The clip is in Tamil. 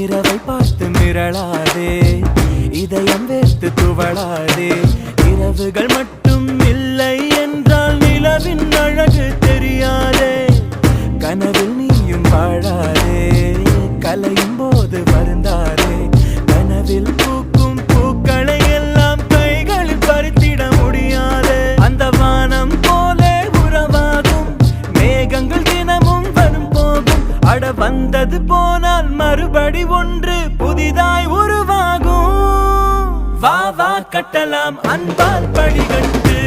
இரவை பார்த்து மிரளாதே, இதயம் வேர்த்து துவளாதே. இரவுகள் மட்டும் இல்லை என்றால் நிலவின் அழகு தெரியாதே. கனவில் நீயும் வாழாதே, கலையும் போது வருந்தாதே. கனவில் பூக்கும் பூக்களை எல்லாம் கைகளில் பறித்திட முடியாது. அந்த வானம் போலே உறவாகும் மேகங்கள் தினமும் வரும் போகும். அட வந்தது போனால் மறுபடி ஒன்று புதிதாய் உருவாகும். வா வா கட்டலாம் அன்பால் படிகட்டு.